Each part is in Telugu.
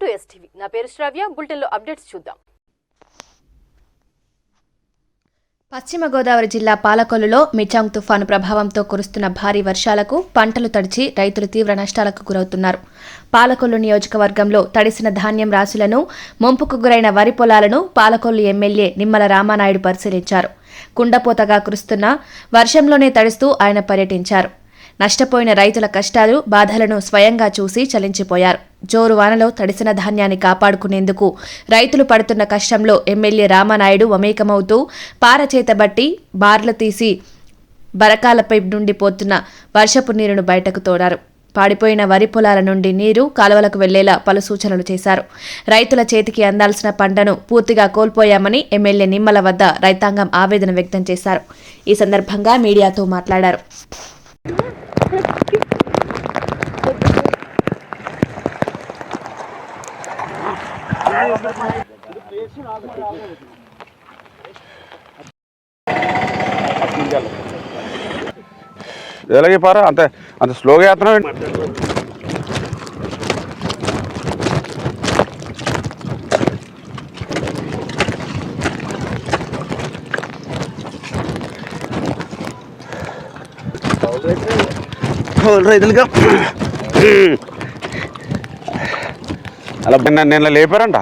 Welcome to STV. నా పేరు శ్రావ్య. బులెటిన్లో అప్డేట్స్ చూద్దాం. పశ్చిమ గోదావరి జిల్లా పాలకొల్లులో మిచాంగ్ తుఫాను ప్రభావంతో కురుస్తున్న భారీ వర్షాలకు పంటలు తడిచి రైతులు తీవ్ర నష్టాలకు గురవుతున్నారు. పాలకొల్లు నియోజకవర్గంలో తడిసిన ధాన్యం రాశులను, ముంపుకు గురైన వరి పొలాలను పాలకొల్లు ఎమ్మెల్యే నిమ్మల రామానాయుడు పరిశీలించారు. కుండపోతగా కురుస్తున్న వర్షంలోనే తడుస్తూ ఆయన పర్యటించారు. నష్టపోయిన రైతుల కష్టాలు, బాధలను స్వయంగా చూసి చలించిపోయారు. జోరు వానలో తడిసిన ధాన్యాన్ని కాపాడుకునేందుకు రైతులు పడుతున్న కష్టంలో ఎమ్మెల్యే రామానాయుడు మమేకమవుతూ పారచేతబట్టి బార్లు తీసి బరకాలపై నుండి పోతున్న వర్షపు నీరును బయటకు తోడారు. పాడిపోయిన వరి పొలాల నుండి నీరు కాలువలకు వెళ్లేలా పలు సూచనలు చేశారు. రైతుల చేతికి అందాల్సిన పంటను పూర్తిగా కోల్పోయామని ఎమ్మెల్యే నిమ్మల వద్ద రైతాంగం ఆవేదన వ్యక్తం చేశారు. ఈ సందర్భంగా మీడియాతో మాట్లాడారు. ఎలాగే పారా అంత అంత స్లోగా వేస్తున్నావు. రైతులుగా అలా నిన్న లేపారంట,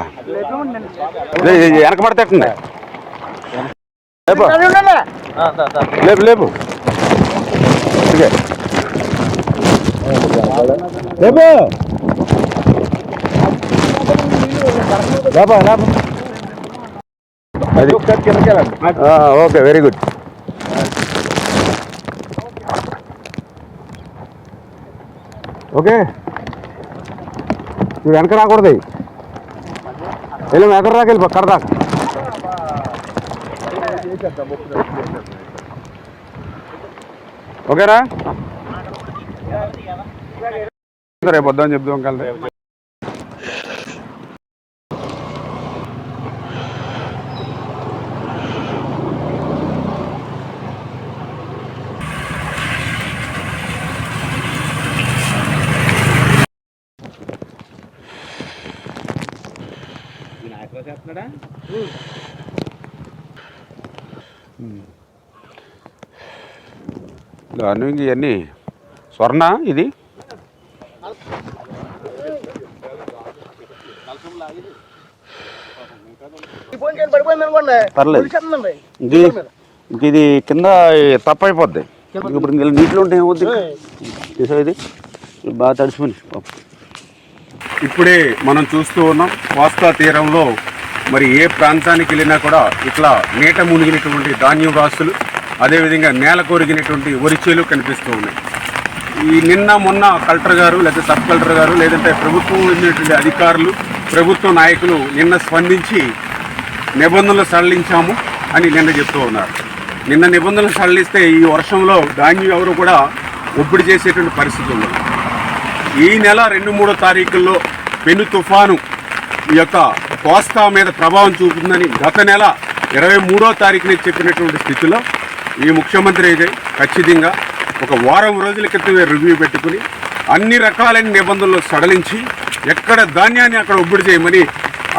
వెనక పడతేస్తుంది. లేపు లేపు ఓకే, వెరీ గుడ్. ఓకే, నువ్వు వెనక రాకూడదు. వెళ్ళి ఎక్కడ దాకా వెళ్ళి అక్కడ దాకా. ఓకేరా, రేపు వద్దామని చెప్దాం కలిసి. ఇవన్నీ స్వర్ణ ఇది పర్లేదు, ఇది కింద తప్పు అయిపోద్ది. ఇప్పుడు నీటిలో ఉంటే ఏమవుద్ది ఇది బాగా తడిసిపోయి. ఇప్పుడే మనం చూస్తూ ఉన్నాం కోస్తా తీరంలో మరి ఏ ప్రాంతానికి వెళ్ళినా కూడా ఇట్లా నీట మునిగినటువంటి ధాన్యం రాసులు, అదేవిధంగా నేల కొరిగినటువంటి వరిచేలు కనిపిస్తూ ఉన్నాయి. ఈ నిన్న మొన్న కలెక్టర్ గారు లేదా సబ్ కలెక్టర్ గారు లేదంటే ప్రభుత్వం ఉన్నటువంటి అధికారులు, ప్రభుత్వ నాయకులు నిన్న స్పందించి నిబంధనలు సడలించాము అని నిన్న చెప్తూ ఉన్నారు. నిన్న నిబంధనలు సడలిస్తే ఈ వర్షంలో ధాన్యం ఎవరు కూడా ఒప్పుడు చేసేటువంటి పరిస్థితి ఉన్నది. ఈ నెల 2-3 తారీఖుల్లో పెను తుఫాను ఈ యొక్క కోస్తా మీద ప్రభావం చూపుతుందని గత నెల 23వ తారీఖునే చెప్పినటువంటి స్థితిలో ఈ ముఖ్యమంత్రి అయితే ఖచ్చితంగా ఒక వారం రోజుల క్రితమే రివ్యూ పెట్టుకుని అన్ని రకాలైన నిబంధనలు సడలించి ఎక్కడ ధాన్యాన్ని అక్కడ ఒబ్బడి చేయమని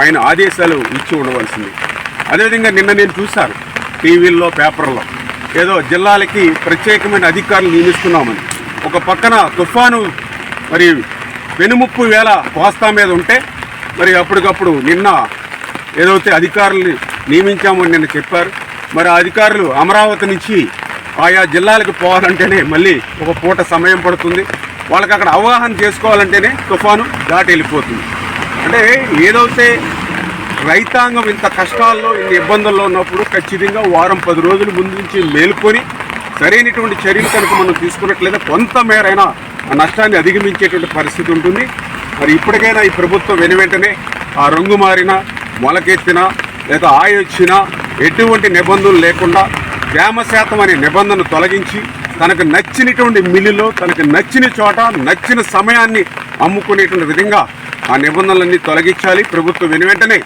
ఆయన ఆదేశాలు ఇచ్చి ఉండవలసింది. అదేవిధంగా నిన్న నేను చూశాను టీవీల్లో, పేపర్లో ఏదో జిల్లాలకి ప్రత్యేకమైన అధికారులు నియమిస్తున్నామని. ఒక పక్కన తుఫాను మరి వెనుముప్పు వేళ కోస్తా మీద ఉంటే మరి అప్పటికప్పుడు నిన్న ఏదైతే అధికారులని నియమించామని నిన్న చెప్పారు. మరి ఆ అధికారులు అమరావతి నుంచి ఆయా జిల్లాలకు పోవాలంటేనే మళ్ళీ ఒక పూట సమయం పడుతుంది. వాళ్ళకి అక్కడ అవగాహన చేసుకోవాలంటేనే తుఫాను దాటి వెళ్ళిపోతుంది. అంటే ఏదైతే రైతాంగం ఇంత కష్టాల్లో, ఇన్ని ఇబ్బందుల్లో ఉన్నప్పుడు ఖచ్చితంగా వారం 10 రోజుల ముందు నుంచి మేల్కొని సరైనటువంటి చర్యలు కనుక మనం తీసుకున్నట్లయితే కొంతమేరైనా ఆ నష్టాన్ని అధిగమించేటువంటి పరిస్థితి ఉంటుంది. మరి ఇప్పటికైనా ఈ ప్రభుత్వం వెనువెంటనే ఆ రంగు మారినా, మొలకెత్తినా లేదా ఆయొచ్చినా ఎటువంటి నిబంధనలు లేకుండా తేమ శాతం అనే నిబంధన తొలగించి తనకు నచ్చినటువంటి మిల్లులో, తనకు నచ్చిన చోట, నచ్చిన సమయాన్ని అమ్ముకునేటువంటి విధంగా ఆ నిబంధనలన్నీ తొలగించాలి. ప్రభుత్వం వెనువెంటనే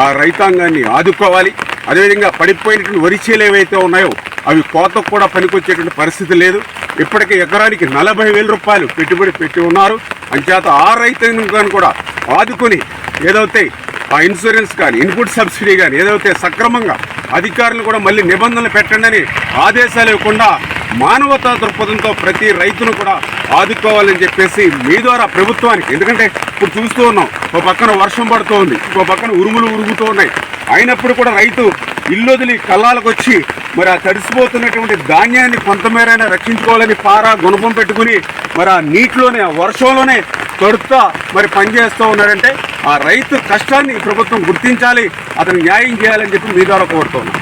ఆ రైతాంగాన్ని ఆదుకోవాలి. అదేవిధంగా పడిపోయినటువంటి వరిచేలు ఏవైతే ఉన్నాయో అవి కోతకు కూడా పనికొచ్చేటువంటి పరిస్థితి లేదు. ఇప్పటికే ఎకరానికి 40,000 రూపాయలు పెట్టుబడి పెట్టి ఉన్నారు. అంచేత ఆ రైతును కూడా ఆదుకొని ఏదైతే ఆ ఇన్సూరెన్స్ కానీ ఇన్పుట్ సబ్సిడీ కానీ ఏదైతే సక్రమంగా అధికారులు కూడా మళ్ళీ నిబంధనలు పెట్టండి అని ఆదేశాలు ఇవ్వకుండా మానవతా దృక్పథంతో ప్రతి రైతును కూడా ఆదుకోవాలని చెప్పేసి మీ ద్వారా ప్రభుత్వానికి, ఎందుకంటే ఇప్పుడు చూస్తూ ఉన్నాం ఒక పక్కన వర్షం పడుతూ ఉంది, ఇంకో పక్కన ఉరుములు ఉరుగుతూ ఉన్నాయి, అయినప్పుడు కూడా రైతు ఇల్లు వదిలి కళ్ళాలకు వచ్చి మరి ఆ తడిసిపోతున్నటువంటి ధాన్యాన్ని కొంతమేరైనా రక్షించుకోవాలని పారా గుణపం పెట్టుకుని మరి ఆ నీటిలోనే ఆ వర్షంలోనే తడుతా మరి పనిచేస్తూ ఉన్నారంటే ఆ రైతు కష్టాన్ని ప్రభుత్వం గుర్తించాలి, అతను న్యాయం చేయాలని చెప్పి మీ ద్వారా కోరుతున్నాం.